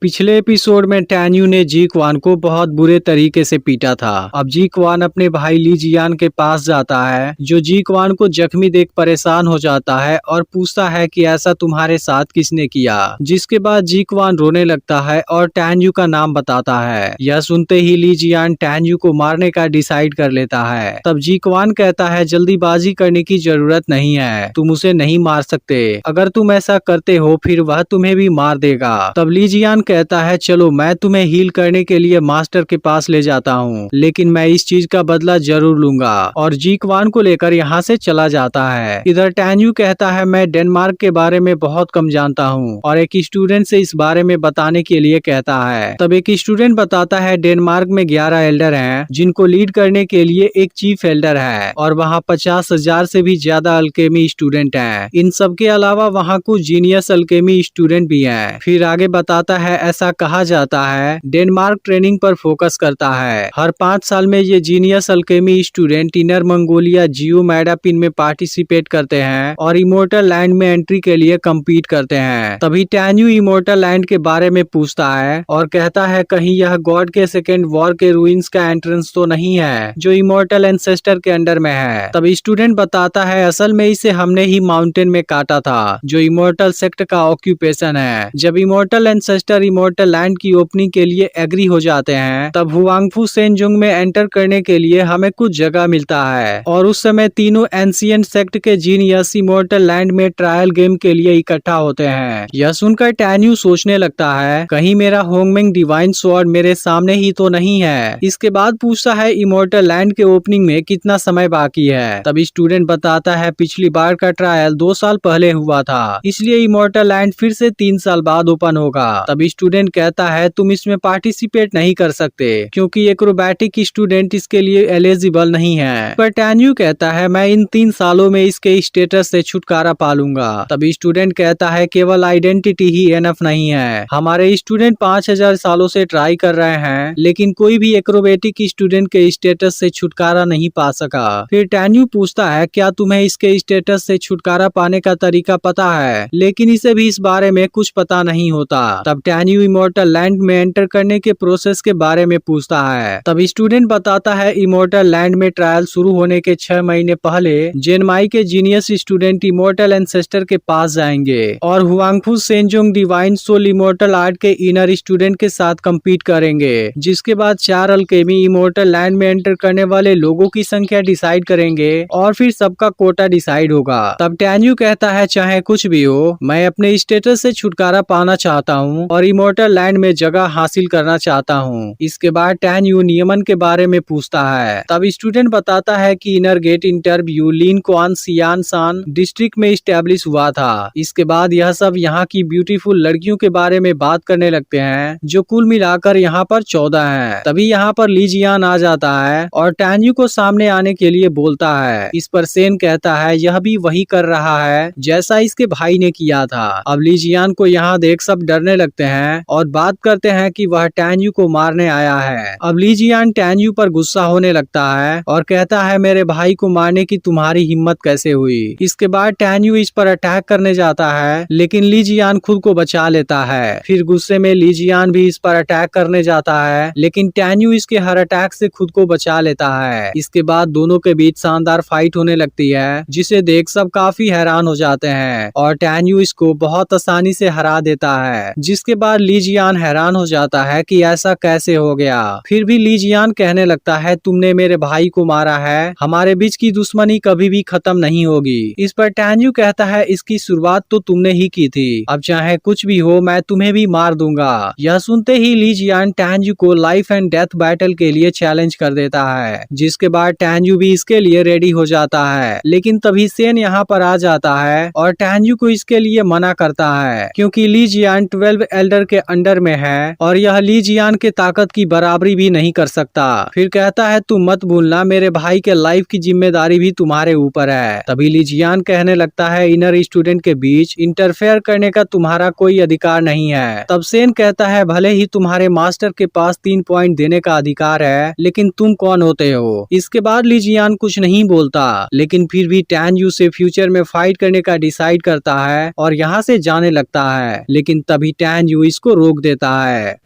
पिछले एपिसोड में टैन्यू ने जी क्वान को बहुत बुरे तरीके से पीटा था। अब जी क्वान अपने भाई ली जियान के पास जाता है, जो जी क्वान को जख्मी देख परेशान हो जाता है और पूछता है कि ऐसा तुम्हारे साथ किसने किया। जिसके बाद जी क्वान रोने लगता है और टैन्यू का नाम बताता है। यह सुनते ही ली जियान टैन्यू को मारने का डिसाइड कर लेता है। तब जी क्वान कहता है जल्दीबाजी करने की जरूरत नहीं है, तुम उसे नहीं मार सकते। अगर तुम ऐसा करते हो फिर वह तुम्हें भी मार देगा। तब ली जियान कहता है चलो मैं तुम्हें हील करने के लिए मास्टर के पास ले जाता हूँ, लेकिन मैं इस चीज का बदला जरूर लूंगा। और जी क्वान को लेकर यहाँ से चला जाता है। इधर टैन्यू कहता है मैं डेनमार्क के बारे में बहुत कम जानता हूँ, और एक स्टूडेंट से इस बारे में बताने के लिए कहता है। तब एक स्टूडेंट बताता है डेनमार्क में 11 एल्डर हैं, जिनको लीड करने के लिए एक चीफ एल्डर है, और वहाँ 50,000 से भी ज्यादा अल्केमी स्टूडेंट हैं। इन सब के अलावा वहाँ कुछ जीनियस अल्केमी स्टूडेंट भी हैं। फिर आगे बताता है ऐसा कहा जाता है डेनमार्क ट्रेनिंग पर फोकस करता है। हर 5 साल में ये genius alchemy student Inner Mongolia जियो मैडापिन में पार्टिसिपेट करते हैं और इमोर्टल लैंड में एंट्री के लिए कम्पीट करते हैं। तभी टैन्यू इमोर्टल लैंड के बारे में पूछता है और कहता है कहीं यह गॉड के सेकेंड वॉर के रूइंस का एंट्रेंस तो नहीं है जो इमोर्टल एंसेस्टर के अंडर में है। तब स्टूडेंट बताता है असल में इसे हमने ही माउंटेन में काटा था, जो इमोर्टल सेक्ट का ऑक्यूपेशन है। जब इमोर्टल एंसेस्टर इमोर्टल लैंड की ओपनिंग के लिए एग्री हो जाते हैं, तब हुआंगफू सेनजुंग में एंटर करने के लिए हमें कुछ जगह मिलता है, और उस समय तीनों एंशिएंट सेक्ट के जीनियस इमोर्टल लैंड में ट्रायल गेम के लिए इकट्ठा होते हैं। यह सुनकर टैन्यू सोचने लगता है कहीं मेरा होंगमेंग डिवाइन स्वॉर्ड मेरे सामने ही तो नहीं है। इसके बाद पूछता है इमोर्टल लैंड के ओपनिंग में कितना समय बाकी है। तब स्टूडेंट बताता है पिछली बार का ट्रायल 2 साल पहले हुआ था, इसलिए इमोर्टल लैंड फिर से 3 साल बाद ओपन होगा। तब स्टूडेंट कहता है तुम इसमें पार्टिसिपेट नहीं कर सकते क्योंकि एक्रोबैटिक स्टूडेंट इसके लिए एलिजिबल नहीं है। पर टैन्यू कहता है मैं इन 3 सालों में इसके स्टेटस से छुटकारा पालूंगा। तब स्टूडेंट कहता है केवल आइडेंटिटी ही एनफ नहीं है, हमारे स्टूडेंट 5000 सालों से ट्राई कर रहे हैं, लेकिन कोई भी एक्रोबैटिक स्टूडेंट के स्टेटस से छुटकारा नहीं पा सका। फिर टैन्यू पूछता है क्या तुम्हें इसके स्टेटस से छुटकारा पाने का तरीका पता है, लेकिन इसे भी इस बारे में कुछ पता नहीं होता। तब टैन्यू इमोर्टल लैंड में एंटर करने के प्रोसेस के बारे में पूछता है। तब स्टूडेंट बताता है इमोर्टल लैंड में ट्रायल शुरू होने के 6 महीने पहले जेनमाई के जीनियस स्टूडेंट इमोर्टल एंसेस्टर के पास जाएंगे और Huangfu सेनजोंग divine soul immortal art के इनर स्टूडेंट के साथ कम्पीट करेंगे, जिसके बाद 4 अल्केमी इमोर्टल लैंड में एंटर करने वाले लोगों की संख्या डिसाइड करेंगे और फिर सबका कोटा डिसाइड होगा। तब टैन्यू कहता है चाहे कुछ भी हो, मैं अपने स्टेटस से छुटकारा पाना चाहता हूँ और इमोर्टल लैंड में जगह हासिल करना चाहता हूँ। इसके बाद टैन्यू नियमन के बारे में पूछता है। तब स्टूडेंट बताता है कि इनर गेट इंटरव्यू लिन क्वान सियान सान डिस्ट्रिक्ट में स्टैब्लिश हुआ था। इसके बाद यह सब यहाँ की ब्यूटीफुल लड़कियों के बारे में बात करने लगते हैं, जो कुल मिलाकर यहाँ पर 14 हैं। तभी यहाँ पर ली जियान आ जाता है और टैन्यू को सामने आने के लिए बोलता है। इस पर सेन कहता है यह भी वही कर रहा है जैसा इसके भाई ने किया था। अब ली जियान को यहाँ देख सब डरने लगते हैं और बात करते हैं कि वह टैन्यू को मारने आया है। अब ली जियान टैन्यू पर गुस्सा होने लगता है और कहता है मेरे भाई को मारने की तुम्हारी हिम्मत कैसे हुई। इसके बाद टैन्यू इस पर अटैक करने जाता है, लेकिन ली जियान खुद को बचा लेता है। फिर गुस्से में ली जियान भी इस पर अटैक करने जाता है, लेकिन टैन्यू इसके हर अटैक से खुद को बचा लेता है। इसके बाद दोनों के बीच शानदार फाइट होने लगती है, जिसे देख सब काफी हैरान हो जाते हैं और टैन्यू इसको बहुत आसानी से हरा देता है। जिसके बाद ली जियान हैरान हो जाता है कि ऐसा कैसे हो गया। फिर भी ली जियान कहने लगता है तुमने मेरे भाई को मारा है, हमारे बीच की दुश्मनी कभी भी खत्म नहीं होगी। इस पर टैन्यू कहता है इसकी शुरुआत तो तुमने ही की थी, अब चाहे कुछ भी हो मैं तुम्हें भी मार दूंगा। यह सुनते ही ली जियान टैन्यू को लाइफ एंड डेथ बैटल के लिए चैलेंज कर देता है, जिसके बाद टैन्यू भी इसके लिए रेडी हो जाता है। लेकिन तभी सेन यहाँ पर आ जाता है और टैन्यू को इसके लिए मना करता है, क्योंकि ली जियान 12 एल्डर के अंडर में है और यह ली जियान के ताकत की बराबरी भी नहीं कर सकता। फिर कहता है तुम मत भूलना मेरे भाई के लाइफ की जिम्मेदारी भी तुम्हारे ऊपर है। तभी ली जियान कहने लगता है इनर स्टूडेंट के बीच इंटरफेयर करने का तुम्हारा कोई अधिकार नहीं है। तब सेन कहता है भले ही तुम्हारे मास्टर के पास 3 पॉइंट देने का अधिकार है, लेकिन तुम कौन होते हो। इसके बाद ली जियान कुछ नहीं बोलता, लेकिन फिर भी टैन्यू से फ्यूचर में फाइट करने का डिसाइड करता है और यहाँ से जाने लगता है। लेकिन तभी टैन्यू इसको रोक देता है।